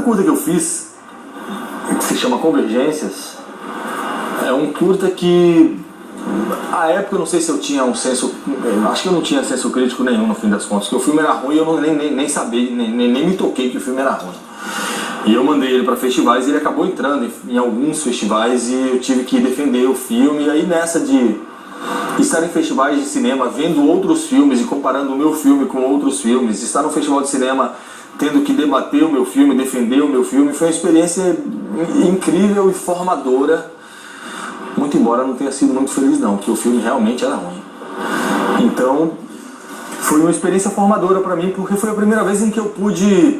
curta que eu fiz, que se chama Convergências, é um curta que, à época, eu não sei se eu tinha um senso, acho que eu não tinha senso crítico nenhum no fim das contas, porque o filme era ruim e eu nem sabia, nem me toquei que o filme era ruim. E eu mandei ele para festivais e ele acabou entrando em alguns festivais e eu tive que defender o filme. E aí nessa de estar em festivais de cinema, vendo outros filmes e comparando o meu filme com outros filmes, estar no festival de cinema tendo que debater o meu filme, defender o meu filme, foi uma experiência incrível e formadora. Muito embora não tenha sido muito feliz não, porque o filme realmente era ruim. Então, foi uma experiência formadora para mim, porque foi a primeira vez em que eu pude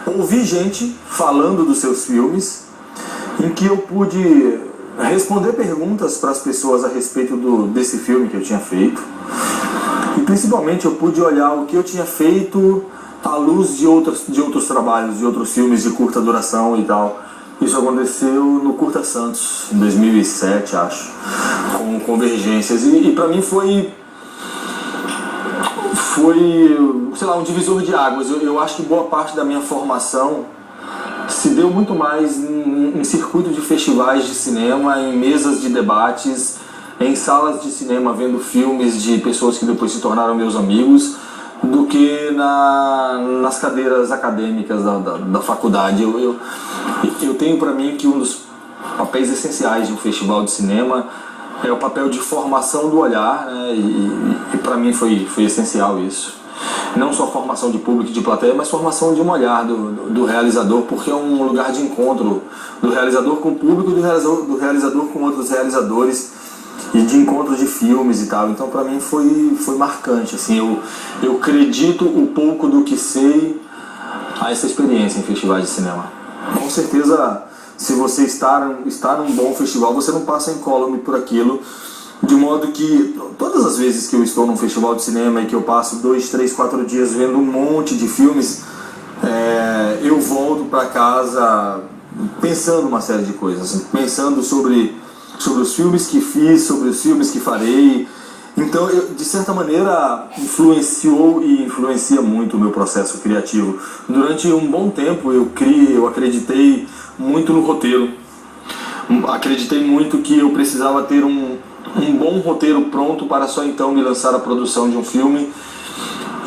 ouvir gente falando dos seus filmes, em que eu pude responder perguntas para as pessoas a respeito desse filme que eu tinha feito. E principalmente eu pude olhar o que eu tinha feito à luz de outros trabalhos, de outros filmes de curta duração e tal. Isso aconteceu no Curta Santos, em 2007, acho, com Convergências. E para mim foi, sei lá, um divisor de águas. Eu acho que boa parte da minha formação se deu muito mais em circuito de festivais de cinema, em mesas de debates, em salas de cinema, vendo filmes de pessoas que depois se tornaram meus amigos, do que nas cadeiras acadêmicas da faculdade. Eu tenho para mim que um dos papéis essenciais de um festival de cinema é o papel de formação do olhar, né? E para mim foi essencial isso. Não só formação de público e de plateia, mas formação de um olhar do realizador, porque é um lugar de encontro do realizador com o público, do realizador com outros realizadores, e de encontro de filmes e tal. Então para mim foi marcante, assim, eu acredito o pouco do que sei a essa experiência em festivais de cinema. Com certeza, se você estar num bom festival, você não passa incólume por aquilo, de modo que todas as vezes que eu estou num festival de cinema e que eu passo 2, 3, 4 dias vendo um monte de filmes, eu volto para casa pensando uma série de coisas, pensando sobre os filmes que fiz, sobre os filmes que farei. Então, de certa maneira, influenciou e influencia muito o meu processo criativo. Durante um bom tempo eu acreditei muito no roteiro. Acreditei muito que eu precisava ter um bom roteiro pronto para só então me lançar a produção de um filme.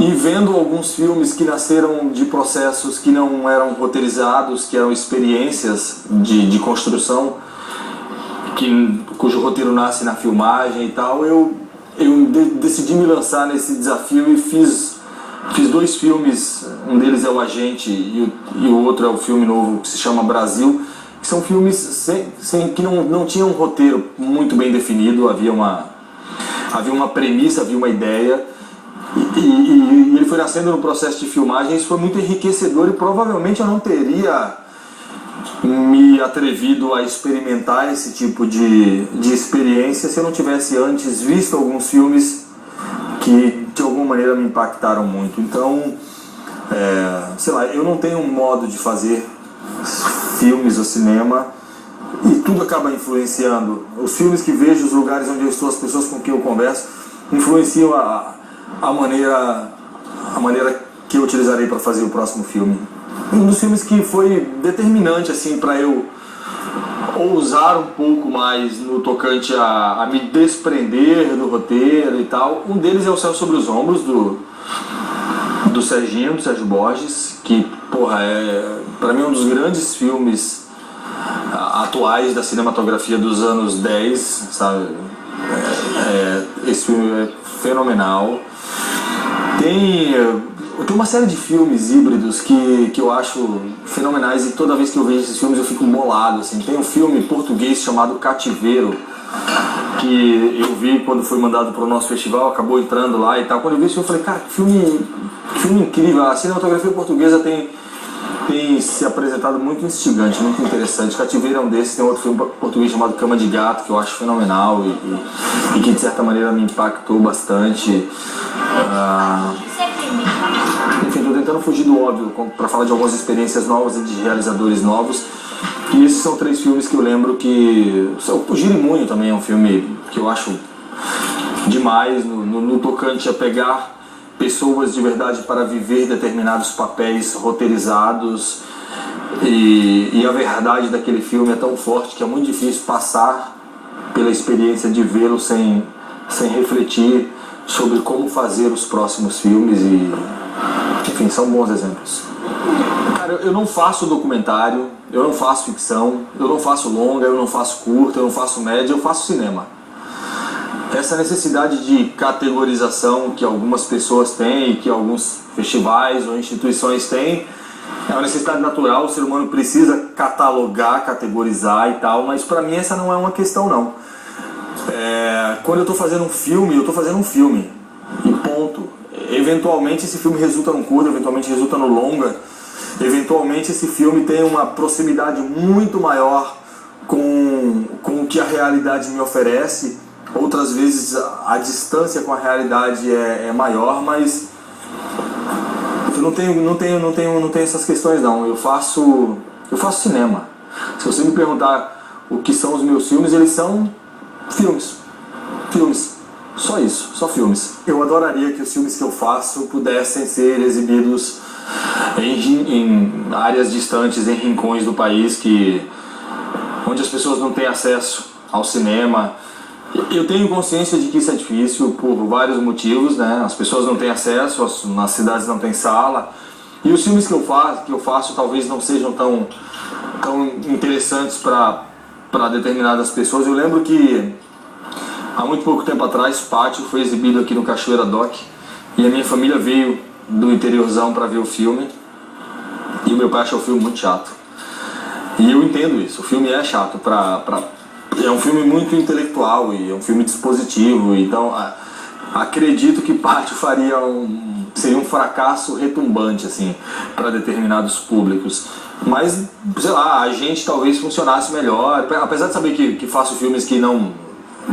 E vendo alguns filmes que nasceram de processos que não eram roteirizados, que eram experiências de construção, cujo roteiro nasce na filmagem e tal, eu decidi me lançar nesse desafio e fiz 2 filmes. Um deles é O Agente e o outro é o filme novo que se chama Brasil, que são filmes que não tinham um roteiro muito bem definido. Havia uma premissa, havia uma ideia, e ele foi nascendo no processo de filmagem. Isso foi muito enriquecedor e provavelmente eu não teria me atrevido a experimentar esse tipo de experiência se eu não tivesse antes visto alguns filmes que de alguma maneira me impactaram muito. Então, sei lá, eu não tenho um modo de fazer filmes ou cinema, e tudo acaba influenciando. Os filmes que vejo, os lugares onde eu estou, as pessoas com quem eu converso, influenciam a maneira que eu utilizarei para fazer o próximo filme. Um dos filmes que foi determinante assim para eu ousar um pouco mais no tocante a me desprender do roteiro e tal, um deles é O Céu Sobre os Ombros, do Sérgio Borges, que, porra, para mim um dos grandes filmes atuais da cinematografia dos anos 10, sabe? Esse filme é fenomenal. Tem uma série de filmes híbridos que eu acho fenomenais, e toda vez que eu vejo esses filmes eu fico bolado, assim. Tem um filme português chamado Cativeiro, que eu vi quando foi mandado para o nosso festival, acabou entrando lá e tal. Quando eu vi esse filme eu falei, cara, que filme incrível. A cinematografia portuguesa tem se apresentado muito instigante, muito interessante. Cativeiro é um desses. Tem outro filme português chamado Cama de Gato, que eu acho fenomenal e que de certa maneira me impactou bastante. Enfim, estou tentando fugir do óbvio para falar de algumas experiências novas e de realizadores novos. E esses são 3 filmes que eu lembro que... O Girimunho também é um filme que eu acho demais no tocante a pegar pessoas de verdade para viver determinados papéis roteirizados e a verdade daquele filme é tão forte que é muito difícil passar pela experiência de vê-lo sem refletir sobre como fazer os próximos filmes e, enfim, são bons exemplos. Cara, eu não faço documentário, eu não faço ficção, eu não faço longa, eu não faço curta, eu não faço média, eu faço cinema. Essa necessidade de categorização que algumas pessoas têm, que alguns festivais ou instituições têm, é uma necessidade natural, o ser humano precisa catalogar, categorizar e tal, mas pra mim essa não é uma questão não. Quando eu tô fazendo um filme, eu tô fazendo um filme, e ponto. Eventualmente esse filme resulta num curta, eventualmente resulta no longa, eventualmente esse filme tem uma proximidade muito maior com o que a realidade me oferece. Outras vezes a distância com a realidade é maior, mas eu não tenho essas questões não. Eu faço cinema. Se você me perguntar o que são os meus filmes, eles são filmes. Só isso, só filmes. Eu adoraria que os filmes que eu faço pudessem ser exibidos em áreas distantes, em rincões do país, onde as pessoas não têm acesso ao cinema. Eu tenho consciência de que isso é difícil por vários motivos, né? As pessoas não têm acesso, nas cidades não tem sala. E os filmes que eu faço talvez não sejam tão interessantes para determinadas pessoas. Eu lembro que há muito pouco tempo atrás, Pátio foi exibido aqui no Cachoeira Doc e a minha família veio do interiorzão para ver o filme e o meu pai achou o filme muito chato. E eu entendo isso, o filme é chato, é um filme muito intelectual e é um filme dispositivo, então acredito que Pátio seria um fracasso retumbante assim, para determinados públicos. Mas, sei lá, a gente talvez funcionasse melhor, apesar de saber que faço filmes que não,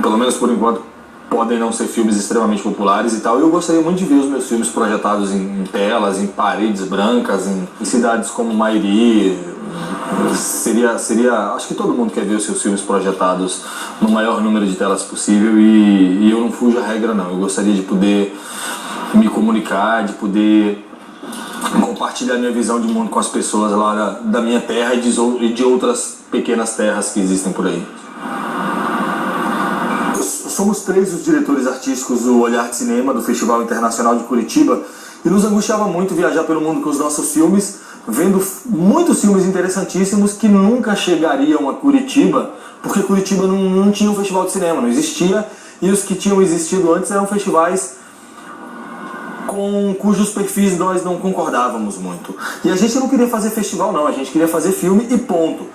pelo menos por enquanto, podem não ser filmes extremamente populares e tal. Eu gostaria muito de ver os meus filmes projetados em telas, em paredes brancas, em cidades como Mairi. Acho que todo mundo quer ver os seus filmes projetados no maior número de telas possível e eu não fujo à regra não. Eu gostaria de poder me comunicar, de poder compartilhar minha visão de mundo com as pessoas lá da minha terra e de outras pequenas terras que existem por aí. Somos 3 os diretores artísticos do Olhar de Cinema, do Festival Internacional de Curitiba, e nos angustiava muito viajar pelo mundo com os nossos filmes, vendo muitos filmes interessantíssimos que nunca chegariam a Curitiba, porque Curitiba não tinha um festival de cinema, não existia, e os que tinham existido antes eram festivais com cujos perfis nós não concordávamos muito. E a gente não queria fazer festival não, a gente queria fazer filme e ponto.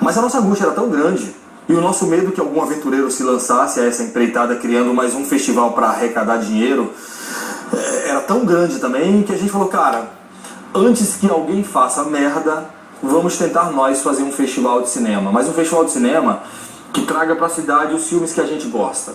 Mas a nossa angústia era tão grande, e o nosso medo que algum aventureiro se lançasse a essa empreitada criando mais um festival para arrecadar dinheiro era tão grande também que a gente falou, cara, antes que alguém faça merda, vamos tentar nós fazer um festival de cinema. Mas um festival de cinema que traga para a cidade os filmes que a gente gosta.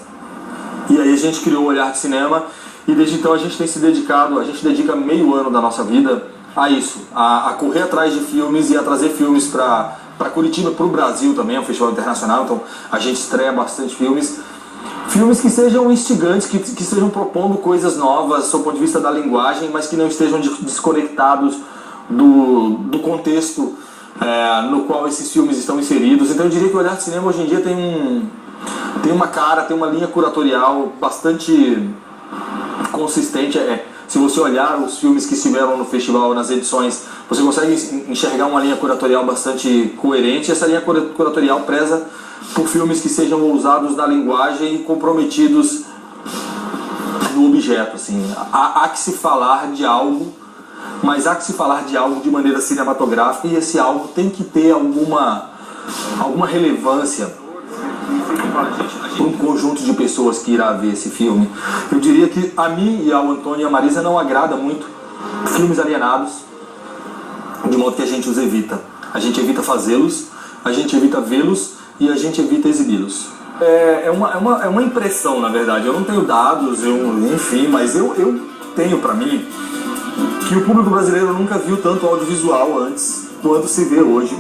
E aí a gente criou o Olhar de Cinema e desde então a gente tem se dedicado, a gente dedica meio ano da nossa vida a isso, a correr atrás de filmes e a trazer filmes para Curitiba, para o Brasil também, é um festival internacional, então a gente estreia bastante filmes que sejam instigantes, que estejam propondo coisas novas do ponto de vista da linguagem, mas que não estejam desconectados do contexto no qual esses filmes estão inseridos. Então eu diria que o Olhar de Cinema hoje em dia tem uma cara, tem uma linha curatorial bastante consistente. Se você olhar os filmes que estiveram no festival, nas edições, você consegue enxergar uma linha curatorial bastante coerente. Essa linha curatorial preza por filmes que sejam ousados na linguagem e comprometidos no objeto. Assim. Há que se falar de algo, mas há que se falar de algo de maneira cinematográfica e esse algo tem que ter alguma relevância para um conjunto de pessoas que irá ver esse filme. Eu diria que a mim e ao Antônio e a Marisa não agrada muito filmes alienados, de modo que a gente os evita. A gente evita fazê-los, a gente evita vê-los e a gente evita exibi-los. É uma impressão, na verdade. Eu não tenho dados, enfim, mas eu tenho para mim que o público brasileiro nunca viu tanto audiovisual antes quanto se vê hoje.